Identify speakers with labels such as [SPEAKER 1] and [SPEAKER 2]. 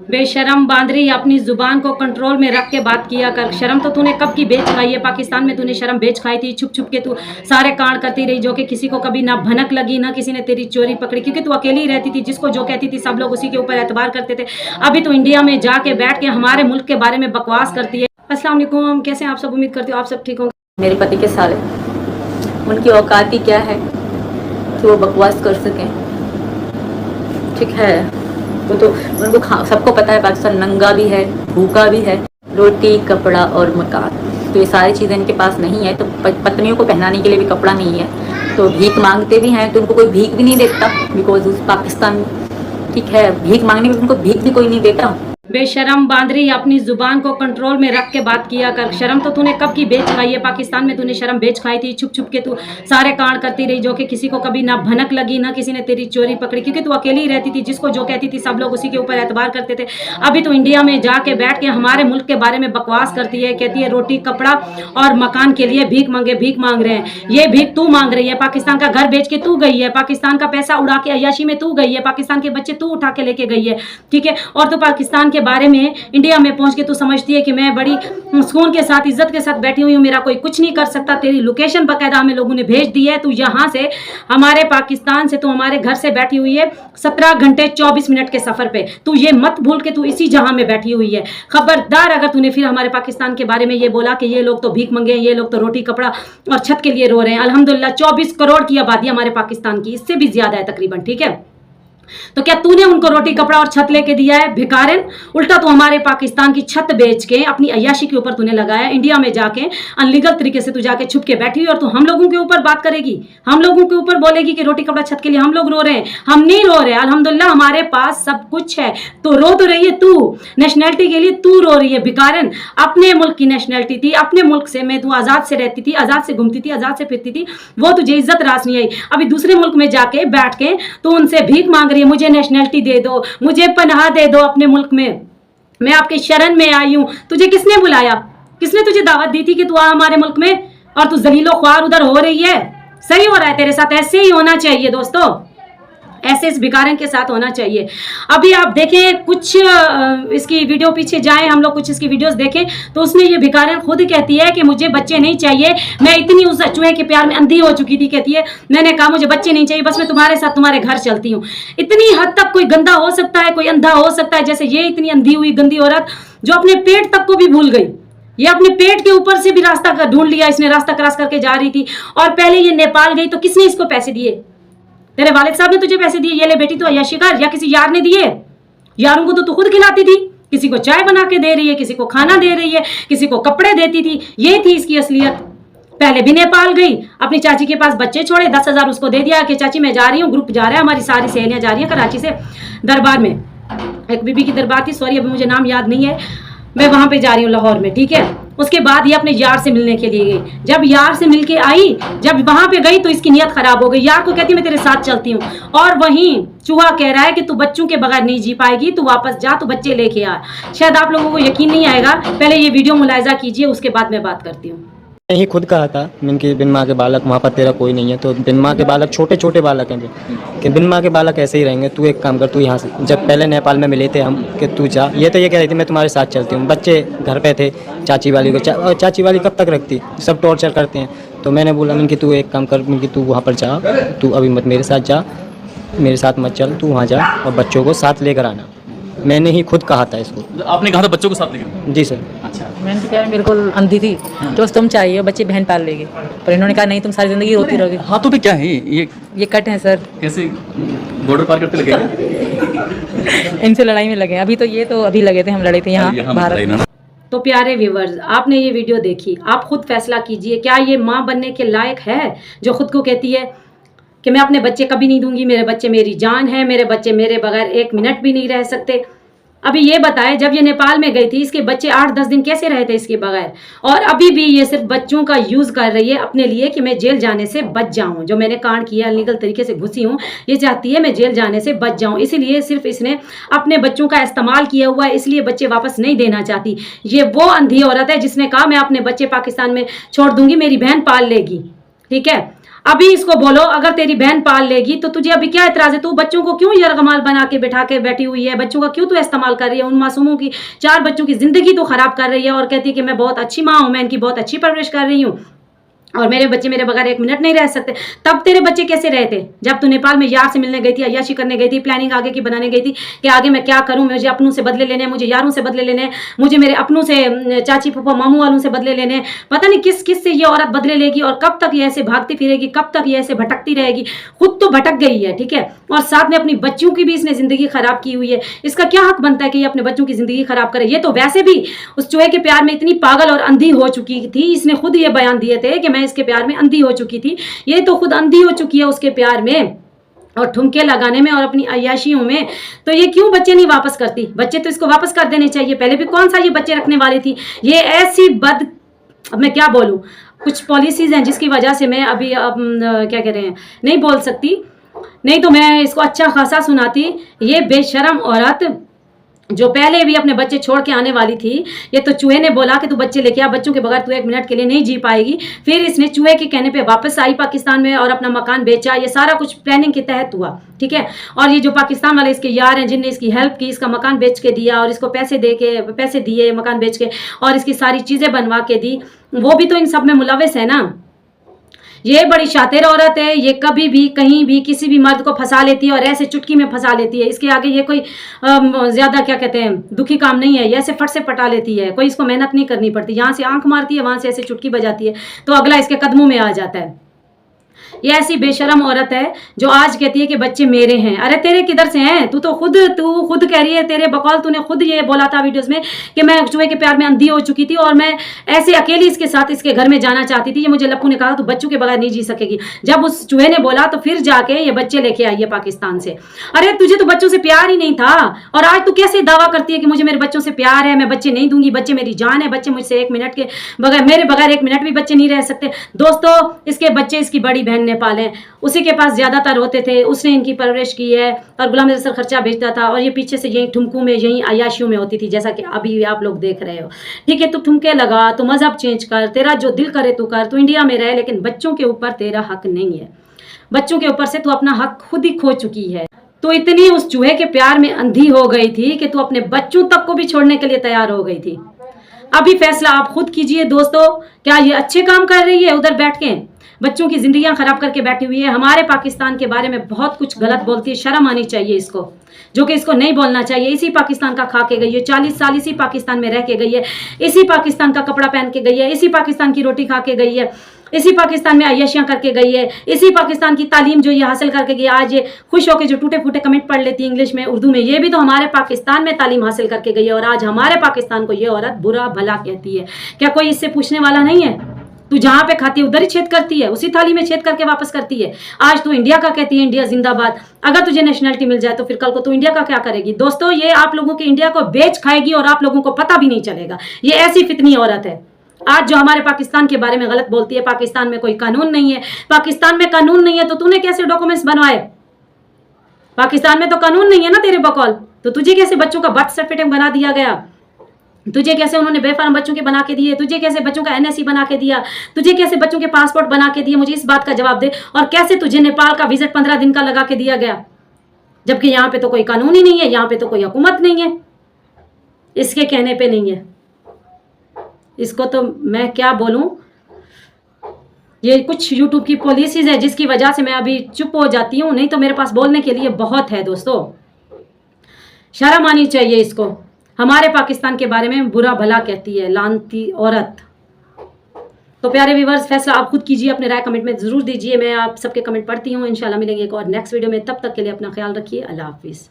[SPEAKER 1] बेशरम बांदरी, अपनी जुबान को कंट्रोल में रख के बात किया कर। शर्म तो तूने कब की बेच खाई है। पाकिस्तान में तूने शर्म बेच खाई थी। छुप छुप के तू सारे कांड करती रही जो कि किसी को कभी ना भनक लगी, ना किसी ने तेरी चोरी पकड़ी, क्योंकि तू अकेली रहती थी। जिसको जो कहती थी सब लोग उसी के ऊपर एतबार करते थे। अभी तो इंडिया में जाके बैठ के हमारे मुल्क के बारे में बकवास करती है। अस्सलाम वालेकुम, कैसे हैं आप सब? उम्मीद करती हूँ आप सब ठीक होंगे।
[SPEAKER 2] मेरे पति के साले, उनकी औकात ही क्या है कि वो बकवास कर सकें। ठीक है, वो तो उनको सबको पता है पाकिस्तान नंगा भी है, भूखा भी है, रोटी कपड़ा और मकान, तो ये सारी चीज़ें इनके पास नहीं है। तो पत्नियों को पहनाने के लिए भी कपड़ा नहीं है, तो भीख मांगते भी हैं तो उनको कोई भीख भी नहीं देता, बिकॉज उस पाकिस्तान ठीक है भीख मांगने में उनको भीख भी कोई नहीं देता।
[SPEAKER 1] बेशरम बांदरी, अपनी जुबान को कंट्रोल में रख के बात किया कर। शर्म तो तूने कब की बेच खाई है। पाकिस्तान में तूने शर्म बेच खाई थी। छुप छुप के तू सारे कांड करती रही जो कि किसी को कभी ना भनक लगी, ना किसी ने तेरी चोरी पकड़ी, क्योंकि तू अकेली रहती थी। जिसको जो कहती थी सब लोग उसी के ऊपर एतबार करते थे। अभी तो इंडिया में जाके बैठ के हमारे मुल्क के बारे में बकवास करती है। कहती है रोटी कपड़ा और मकान के लिए भीख मांग रहे हैं। ये भीख तू मांग रही है। पाकिस्तान का घर बेच के तू गई है। पाकिस्तान का पैसा उड़ा के अय्याशी में तू गई है। पाकिस्तान के बच्चे तू उठा के लेके गई है। ठीक है, और तो पाकिस्तान के बारे में इंडिया में पहुंच के तू समझती है कि मैं बड़ी सुकून के साथ इज्जत के साथ बैठी हुई हूँ, मेरा कोई कुछ नहीं कर सकता। तेरी लोकेशन बाकायदा हमें लोगों ने भेज दी है। तू यहाँ से हमारे पाकिस्तान से तू हमारे घर से बैठी हुई है 17 घंटे 24 मिनट के सफर पे। तू ये मत भूल के तू इसी जहां में बैठी हुई है। खबरदार अगर तूने फिर हमारे पाकिस्तान के बारे में ये बोला कि ये लोग तो भीख मंगे, ये लोग तो रोटी कपड़ा और छत के लिए रो रहे हैं। अल्हम्दुलिल्लाह 24 करोड़ की आबादी हमारे पाकिस्तान की, इससे भी ज्यादा है तकरीबन। ठीक है, तो क्या तूने उनको रोटी कपड़ा और छत लेके दिया है? भिखारन, उल्टा तो हमारे पाकिस्तान की छत बेच के अपनी अय्याशी के ऊपर तूने लगाया। इंडिया में जाके अनलीगल तरीके से तू जाके छुप के बैठी हुई और तू हम लोगों के ऊपर बात करेगी, हम लोगों के ऊपर बोलेगी कि रोटी कपड़ा छत के लिए हम लोग रो रहे हैं। हम नहीं रो रहे, अल्हम्दुलिल्लाह हमारे पास सब कुछ है। तो रो तो रही है तू, नेशनैलिटी के लिए तू रो रही है। भिखारन, अपने मुल्क की नेशनैलिटी थी, अपने मुल्क से मैं तू आजाद से रहती थी, आजाद से घूमती थी, आजाद से फिरती थी, वो तुझे इज्जत रास नहीं आई। अभी दूसरे मुल्क में जाके बैठ के तू उनसे भीख मांग रही है, मुझे नेशनैलिटी दे दो, मुझे पनाह दे दो अपने मुल्क में, मैं आपके शरण में आई हूं। तुझे किसने बुलाया? किसने तुझे दावत दी थी कि तू आ हमारे मुल्क में? और तू जलीलो ख्वार उधर हो रही है। सही हो रहा है तेरे साथ, ऐसे ही होना चाहिए दोस्तों, ऐसे इस भिखारन के साथ होना चाहिए। अभी आप देखें कुछ इसकी वीडियो पीछे जाएं, हम लोग कुछ इसकी वीडियोस देखें तो उसमें ये भिखारन खुद कहती है कि मुझे बच्चे नहीं चाहिए, मैं इतनी उस चूहे के प्यार में अंधी हो चुकी थी। कहती है मैंने कहा मुझे बच्चे नहीं चाहिए, बस मैं तुम्हारे साथ तुम्हारे घर चलती हूँ। इतनी हद तक कोई गंदा हो सकता है, कोई अंधा हो सकता है जैसे ये इतनी अंधी हुई गंदी औरत जो अपने पेट तक को भी भूल गई। ये अपने पेट के ऊपर से भी रास्ता ढूंढ लिया, इसने रास्ता क्रॉस करके जा रही थी। और पहले ये नेपाल गई तो किसने इसको पैसे दिए? तेरे वालिद साहब ने तुझे पैसे दिए, ये ले बेटी तो अय्याशी कर, या किसी यार ने दिए? यारों को तो तू खुद खिलाती थी, किसी को चाय बना के दे रही है, किसी को खाना दे रही है, किसी को कपड़े देती थी। ये थी इसकी असलियत। पहले भी नेपाल गई, अपनी चाची के पास बच्चे छोड़े, 10,000 उसको दे दिया कि चाची मैं जा रही हूँ, ग्रुप जा रहा है, हमारी सारी सहेलियां जा रही हैं कराची से दरबार में। एक बीबी की दरबार थी, सॉरी अभी मुझे नाम याद नहीं है, मैं वहां पे जा रही हूँ लाहौर में। ठीक है, उसके बाद ये अपने यार से मिलने के लिए गई। जब यार से मिलके आई, जब वहां पे गई तो इसकी नियत खराब हो गई। यार को कहती मैं तेरे साथ चलती हूँ, और वहीं चूहा कह रहा है कि तू बच्चों के बगैर नहीं जी पाएगी, तू वापस जा, तू बच्चे लेके आ। शायद आप लोगों को यकीन नहीं आएगा, पहले ये वीडियो मुलायजा कीजिए, उसके बाद मैं बात करती हूँ।
[SPEAKER 3] ही खुद कहा था कि बिन माँ के बालक वहाँ पर तेरा कोई नहीं है, तो बिन माँ के बालक छोटे छोटे बालक हैं कि बिन माँ के बालक ऐसे ही रहेंगे। तू एक काम कर, तू यहाँ से, जब पहले नेपाल में मिले थे हम कि तू जा, ये तो ये कह रही थी मैं तुम्हारे साथ चलती हूँ। बच्चे घर पे थे, चाची वाली को चाची वाली कब तक रखती, सब टॉर्चर करते हैं। तो मैंने बोला कि तू एक काम कर, कि तू वहाँ पर जा, तू अभी मत मेरे साथ जा, मेरे साथ मत चल, तू वहाँ जा और बच्चों को साथ लेकर आना। मैंने ही खुद कहा था इसको।
[SPEAKER 4] आपने कहा था बच्चों को साथ लेकर?
[SPEAKER 3] जी सर।
[SPEAKER 4] अच्छा,
[SPEAKER 2] मैंने तो कहा बिल्कुल अंधी थी, तो बस तुम चाहिए बच्चे बहन पाल लेगी, पर इन्होंने कहा नहीं तुम सारी जिंदगी रोती रहोगी।
[SPEAKER 4] हाथों पे क्या है
[SPEAKER 2] ये कट है सर,
[SPEAKER 4] कैसे बॉर्डर पार करते लगे?
[SPEAKER 2] इनसे लड़ाई में लगे। अभी तो ये तो अभी लगे थे, हम लड़े थे यहाँ भारत।
[SPEAKER 1] तो प्यारे व्यूवर्स, आपने ये वीडियो देखी, आप खुद फैसला कीजिए, क्या ये माँ बनने के लायक है जो खुद को कहती है कि मैं अपने बच्चे कभी नहीं दूंगी, मेरे बच्चे मेरी जान है, मेरे बच्चे मेरे बगैर एक मिनट भी नहीं रह सकते। अभी ये बताए, जब ये नेपाल में गई थी इसके बच्चे 8-10 दिन कैसे रहे थे इसके बगैर, और अभी भी ये सिर्फ बच्चों का यूज कर रही है अपने लिए कि मैं जेल जाने से बच जाऊं। जो मैंने कांड किया, अनलीगल तरीके से घुसी हूं, ये चाहती है मैं जेल जाने से बच जाऊं, इसलिए सिर्फ इसने अपने बच्चों का इस्तेमाल किया हुआ है, इसलिए बच्चे वापस नहीं देना चाहती। ये वो अंधी औरत है जिसने कहा मैं अपने बच्चे पाकिस्तान में छोड़ दूंगी, मेरी बहन पाल लेगी। ठीक है, अभी इसको बोलो, अगर तेरी बहन पाल लेगी तो तुझे अभी क्या एतराज है? तू बच्चों को क्यों यरगमाल बना के बैठा के बैठी हुई है? बच्चों का क्यों तू इस्तेमाल कर रही है? उन मासूमों की, 4 बच्चों की जिंदगी तो खराब कर रही है और कहती है कि मैं बहुत अच्छी माँ हूं, मैं इनकी बहुत अच्छी परवरिश कर रही हूँ और मेरे बच्चे मेरे बगैर 1 मिनट नहीं रह सकते। तब तेरे बच्चे कैसे रहे थे जब तू नेपाल में यार से मिलने गई थी, अय्याशी करने गई थी, प्लानिंग आगे की बनाने गई थी कि आगे मैं क्या करूं, मुझे अपनों से बदले लेने, मुझे यारों से बदले लेने, मुझे मेरे अपनों से, चाची फूफा मामू वालों से बदले लेने। पता नहीं किस किस से ये औरत बदले लेगी और कब तक ये ऐसे भागती फिरेगी, कब तक ये ऐसे भटकती रहेगी। खुद तो भटक गई है, ठीक है, और साथ में अपनी बच्चियों की भी इसने जिंदगी खराब की हुई है। इसका क्या हक बनता है कि ये अपने बच्चों की जिंदगी खराब करे? ये तो वैसे भी उस चूहे के प्यार में इतनी पागल और अंधी हो चुकी थी, इसने खुद ये बयान दिए थे कि मैं इसके प्यार में अंधी हो चुकी थी। ये तो खुद अंधी हो चुकी है उसके प्यार में और ठुमके लगाने में और अपनी अय्याशियों में। तो ये क्यों बच्चे नहीं वापस करती? बच्चे तो इसको वापस कर देने चाहिए। पहले भी कौन सा ये बच्चे रखने वाली थी? ये ऐसी अब मैं क्या बोलूं, कुछ पॉलिसीज हैं जिसकी वजह से मैं अभी क्या कह रहे हैं नहीं बोल सकती, नहीं तो मैं इसको अच्छा खासा सुनाती। ये बेशरम औरत जो पहले भी अपने बच्चे छोड़ के आने वाली थी, ये तो चूहे ने बोला कि तू बच्चे लेके आ, बच्चों के बगैर तू 1 मिनट के लिए नहीं जी पाएगी। फिर इसने चूहे के कहने पे वापस आई पाकिस्तान में और अपना मकान बेचा। ये सारा कुछ प्लानिंग के तहत हुआ, ठीक है। और ये जो पाकिस्तान वाले इसके यार हैं जिनने इसकी हेल्प की, इसका मकान बेच के दिया और इसको पैसे दिए मकान बेच के और इसकी सारी चीज़ें बनवा के दी, वो भी तो इन सब में मुलविस है ना। ये बड़ी शातिर औरत है, ये कभी भी कहीं भी किसी भी मर्द को फंसा लेती है और ऐसे चुटकी में फंसा लेती है। इसके आगे ये कोई ज्यादा क्या कहते हैं दुखी काम नहीं है, ये ऐसे फट से पटा लेती है, कोई इसको मेहनत नहीं करनी पड़ती। यहाँ से आंख मारती है, वहां से ऐसे चुटकी बजाती है तो अगला इसके कदमों में आ जाता है। ये ऐसी बेशरम औरत है जो आज कहती है कि बच्चे मेरे हैं। अरे तेरे किधर से हैं? तू खुद कह रही है, तेरे बकौल तूने खुद ये बोला था वीडियोस में कि मैं चूहे के प्यार में अंधी हो चुकी थी और मैं ऐसे अकेली इसके साथ इसके घर में जाना चाहती थी। ये मुझे लप्पू ने कहा तू बच्चों के बगैर नहीं जी सकेगी। जब उस चूहे ने बोला तो फिर जाके ये बच्चे लेके आई है पाकिस्तान से। अरे तुझे तो बच्चों से प्यार ही नहीं था और आज तू कैसे दावा करती है कि मुझे मेरे बच्चों से प्यार है, मैं बच्चे नहीं दूंगी, बच्चे मेरी जान है, बच्चे मुझसे 1 मिनट के बगैर, मेरे बगैर 1 मिनट भी बच्चे नहीं रह सकते। दोस्तों, इसके बच्चे इसकी बड़ी बहन ने पाले, उसी के पास ज्यादातर होते थे, उसने इनकी परवरिश की है और गुलाम रसूल खर्चा भेजता था और ये पीछे से यही ठुमकू में यही अय्याशियों में होती थी, जैसा कि अभी आप लोग देख रहे हो। ठीक है, तू ठुमके लगा, तू मजहब चेंज कर, तेरा जो दिल करे तू कर, तू इंडिया में रहे, लेकिन बच्चों के ऊपर तेरा हक नहीं है। बच्चों के ऊपर से तू अपना हक खुद ही खो चुकी है। तो इतनी उस चूहे के प्यार में अंधी हो गई थी कि तू अपने बच्चों तक को भी छोड़ने के लिए तैयार हो गई थी। अभी फैसला आप खुद कीजिए दोस्तों, क्या ये अच्छे काम कर रही है? उधर बैठ के बच्चों की जिंदगियां खराब करके बैठी हुई है, हमारे पाकिस्तान के बारे में बहुत कुछ गलत बोलती है। शर्म आनी चाहिए इसको, जो कि इसको नहीं बोलना चाहिए। इसी पाकिस्तान का खा के गई है, 40 साल इसी पाकिस्तान में रह के गई है, इसी पाकिस्तान का कपड़ा पहन के गई है, इसी पाकिस्तान की रोटी खा के गई है, इसी पाकिस्तान में अय्याशियां करके गई है, इसी पाकिस्तान की तालीम जो ये हासिल करके गई। आज ये खुश होकर जो टूटे फूटे कमेंट पढ़ लेती है इंग्लिश में, उर्दू में, ये भी तो हमारे पाकिस्तान में तालीम हासिल करके गई है और आज हमारे पाकिस्तान को ये औरत बुरा भला कहती है। क्या कोई इससे पूछने वाला नहीं है? तू जहां पे खाती है उधर ही छेद करती है, उसी थाली में छेद करके वापस करती है। आज तू इंडिया का कहती है, इंडिया जिंदाबाद। अगर तुझे नेशनलिटी मिल जाए तो फिर कल को तू इंडिया का क्या करेगी? दोस्तों, ये आप लोगों के इंडिया को बेच खाएगी और आप लोगों को पता भी नहीं चलेगा। ये ऐसी फितनी औरत है आज जो हमारे पाकिस्तान के बारे में गलत बोलती है। पाकिस्तान में कोई कानून नहीं है, पाकिस्तान में कानून नहीं है तो तूने कैसे डॉक्यूमेंट्स बनवाए? पाकिस्तान में तो कानून नहीं है ना तेरे बकौल, तो तुझे कैसे बच्चों का बर्थ सर्टिफिकेट बना दिया गया? तुझे कैसे उन्होंने बेफार्म बच्चों के बना के दिए? तुझे कैसे बच्चों का एनएससी बना के दिया? तुझे कैसे बच्चों के पासपोर्ट बना के दिए? मुझे इस बात का जवाब दे। और कैसे तुझे नेपाल का विजिट 15 दिन का लगा के दिया गया, जबकि यहाँ पे तो कोई कानून ही नहीं है, यहाँ पे तो कोई हुकूमत नहीं है, इसके कहने पे नहीं है। इसको तो मैं क्या बोलूं, ये कुछ यूट्यूब की पॉलिसीज है जिसकी वजह से मैं अभी चुप हो जाती हूँ, नहीं तो मेरे पास बोलने के लिए बहुत है। दोस्तों, शर्म आनी चाहिए इसको, हमारे पाकिस्तान के बारे में बुरा भला कहती है लानती औरत। तो प्यारे व्यूअर्स, फैसला आप खुद कीजिए, अपने राय कमेंट में जरूर दीजिए। मैं आप सबके कमेंट पढ़ती हूँ। इंशाल्लाह मिलेंगे एक और नेक्स्ट वीडियो में, तब तक के लिए अपना ख्याल रखिए। अल्लाह हाफिज़।